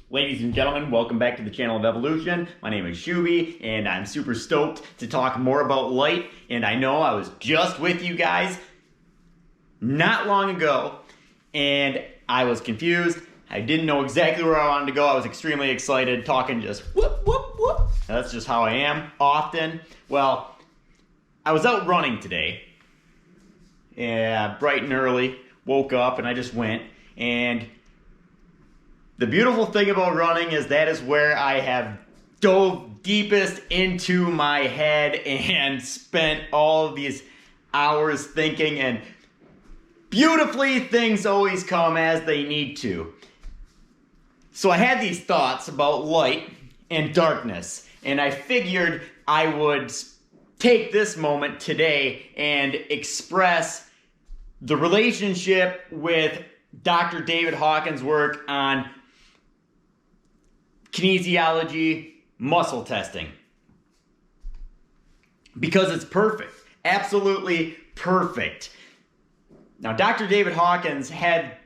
Ladies and gentlemen, welcome back to the channel of Evolution. My name is Shuby, and I'm super stoked to talk more about light. And I know I was just with you guys not long ago, and I was confused. I didn't know exactly where I wanted to go. I was extremely excited, talking just whoop, whoop, whoop. That's just how I am often. Well, I was out running today, bright and early, woke up, and I just went, and the beautiful thing about running is that is where I have dove deepest into my head and spent all of these hours thinking, and beautifully things always come as they need to. So I had these thoughts about light and darkness, and I figured I would take this moment today and express the relationship with Dr. David Hawkins' work on kinesiology, muscle testing. Because it's perfect. Absolutely perfect. Now, Dr. David Hawkins had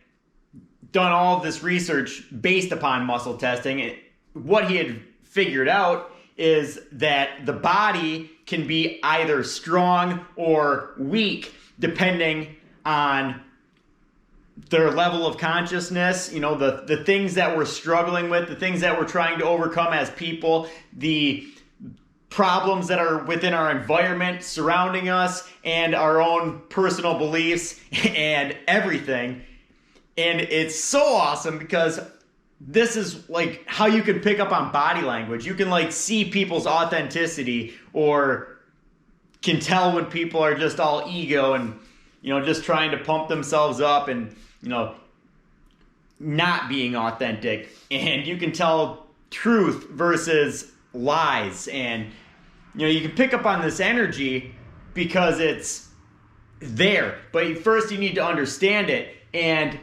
done all of this research based upon muscle testing. What he had figured out is that the body can be either strong or weak depending on their level of consciousness, you know, the things that we're struggling with, the things that we're trying to overcome as people, the problems that are within our environment surrounding us, and our own personal beliefs and everything. And it's so awesome because this is like how you can pick up on body language. You can like see people's authenticity, or can tell when people are just all ego and, you know, just trying to pump themselves up and, you know, not being authentic. And you can tell truth versus lies. And, you know, you can pick up on this energy because it's there. But first you need to understand it. And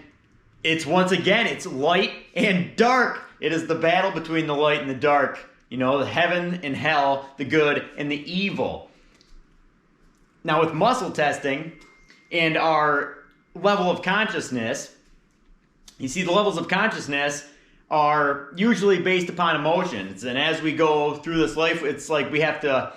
it's, once again, it's light and dark. It is the battle between the light and the dark. You know, the heaven and hell, the good and the evil. Now with muscle testing and our level of consciousness, you see, the levels of consciousness are usually based upon emotions. And as we go through this life, it's like we have to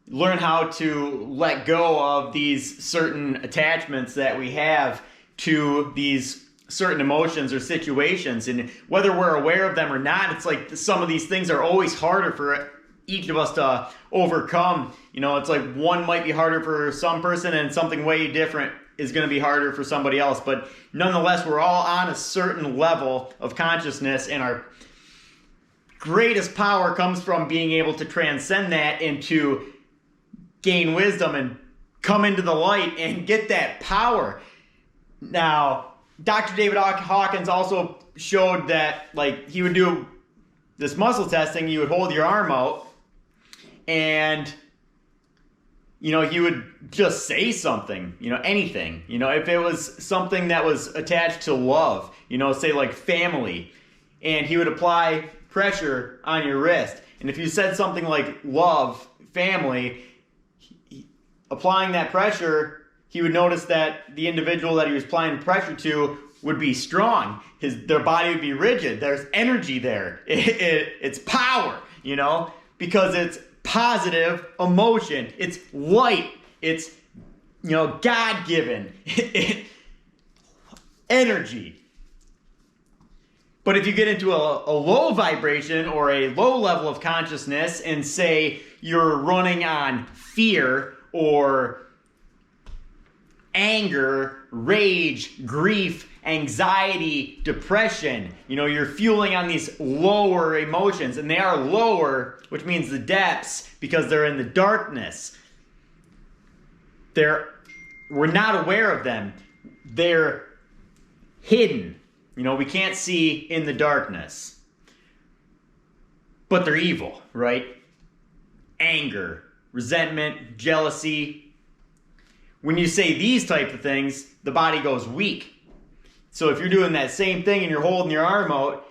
learn how to let go of these certain attachments that we have to these certain emotions or situations. And whether we're aware of them or not, it's like some of these things are always harder for each of us to overcome. You know, it's like one might be harder for some person and something way different is going to be harder for somebody else. But nonetheless, we're all on a certain level of consciousness, and our greatest power comes from being able to transcend that and to gain wisdom and come into the light and get that power. Now, Dr. David Hawkins also showed that, like, he would do this muscle testing. You would hold your arm out, and, you know, he would just say something, you know, anything. You know, if it was something that was attached to love, you know, say like family, and he would apply pressure on your wrist. And if you said something like love, family, applying that pressure, he would notice that the individual that he was applying pressure to would be strong. Their body would be rigid. There's energy there. It's power, you know, because it's positive emotion. It's light. It's, you know, God-given energy. But if you get into a low vibration or a low level of consciousness, and say you're running on fear or anger, rage, grief, anxiety, depression, you know, you're fueling on these lower emotions, and they are lower, which means the depths, because they're in the darkness. We're not aware of them. They're hidden. You know, we can't see in the darkness. But they're evil, right? Anger, resentment, jealousy. When you say these type of things, the body goes weak. So if you're doing that same thing and you're holding your arm out,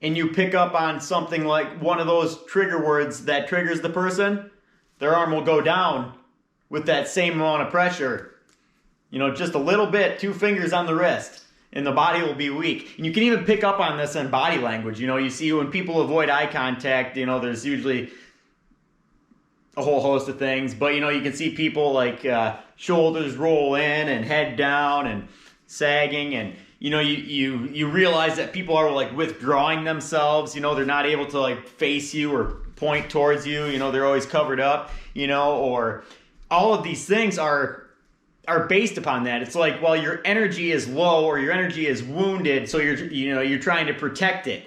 and you pick up on something like one of those trigger words that triggers the person, their arm will go down with that same amount of pressure. You know, just a little bit, 2 fingers on the wrist. and the body will be weak. And you can even pick up on this in body language. You see when people avoid eye contact, there's usually a whole host of things. But, you can see people like shoulders roll in and head down and sagging. And, you realize that people are like withdrawing themselves. They're not able to like face you or point towards you. They're always covered up, or all of these things are based upon that. It's like, well, your energy is low or your energy is wounded, so you're trying to protect it,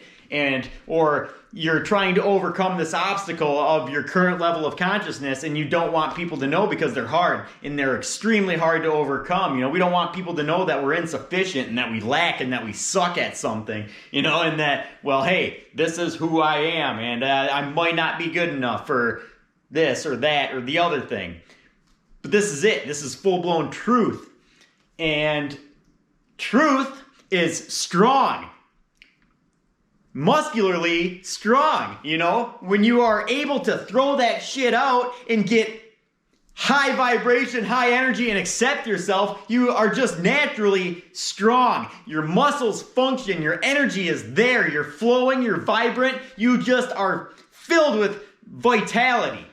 or you're trying to overcome this obstacle of your current level of consciousness, and you don't want people to know because they're hard and they're extremely hard to overcome. We don't want people to know that we're insufficient and that we lack and that we suck at something, and that, well, hey, this is who I am, and I might not be good enough for this or that or the other thing. But this is it. This is full-blown truth. And truth is strong. Muscularly strong, When you are able to throw that shit out and get high vibration, high energy, and accept yourself, you are just naturally strong. Your muscles function. Your energy is there. You're flowing. You're vibrant. You just are filled with vitality.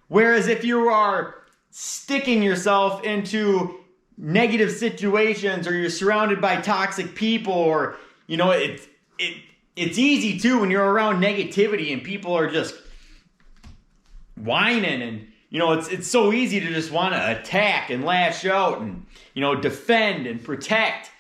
Whereas if you are sticking yourself into negative situations, or you're surrounded by toxic people, or it's easy too when you're around negativity and people are just whining, and it's so easy to just want to attack and lash out and defend and protect.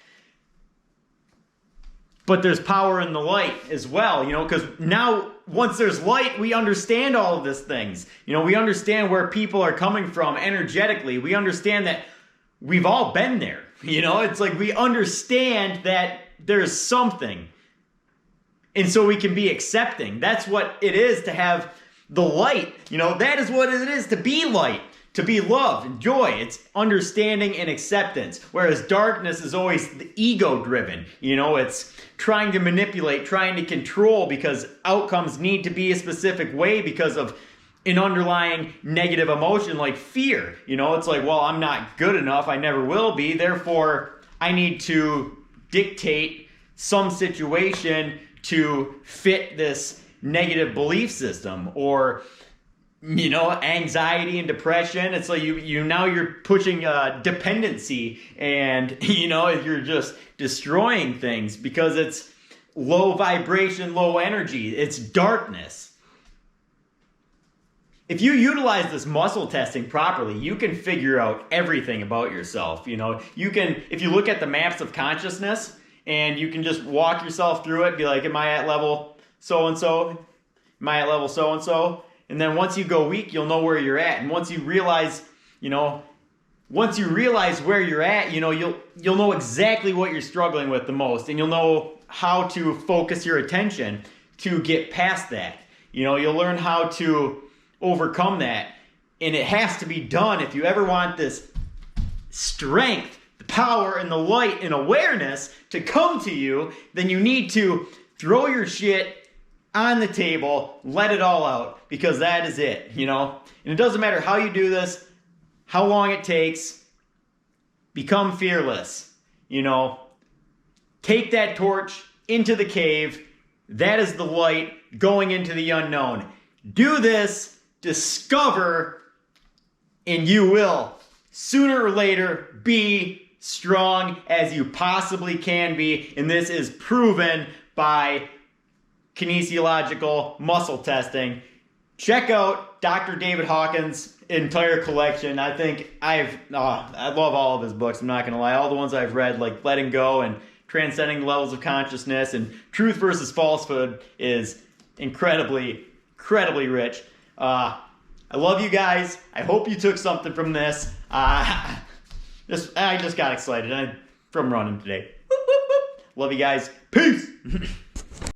But there's power in the light as well, because now once there's light, we understand all of these things. We understand where people are coming from energetically. We understand that we've all been there. It's like we understand that there's something. And so we can be accepting. That's what it is to have the light. That is what it is to be light. To be love and joy. It's understanding and acceptance. Whereas darkness is always the ego driven. It's trying to manipulate, trying to control, because outcomes need to be a specific way because of an underlying negative emotion like fear. It's like, well, I'm not good enough. I never will be. Therefore, I need to dictate some situation to fit this negative belief system, or anxiety and depression. It's like you're pushing dependency, and you're just destroying things because it's low vibration, low energy. It's darkness. If you utilize this muscle testing properly, you can figure out everything about yourself. You can, if you look at the maps of consciousness and you can just walk yourself through it, be like, am I at level so-and-so? Am I at level so-and-so? And then once you go weak, you'll know where you're at. And once you realize, where you're at, you'll know exactly what you're struggling with the most, and you'll know how to focus your attention to get past that. You'll learn how to overcome that. And it has to be done. If you ever want this strength, the power, and the light and awareness to come to you, then you need to throw your shit on the table, let it all out, because that is it, And it doesn't matter how you do this, how long it takes. Become fearless, Take that torch into the cave. That is the light going into the unknown. Do this, discover, and you will, sooner or later, be strong as you possibly can be. And this is proven by kinesiological muscle testing. Check out Dr. David Hawkins' entire collection. I think I love all of his books, I'm not going to lie. All the ones I've read, like Letting Go and Transcending Levels of Consciousness and Truth versus Falsehood, is incredibly rich. I love you guys. I hope you took something from this. I just got excited from running today. Love you guys. Peace.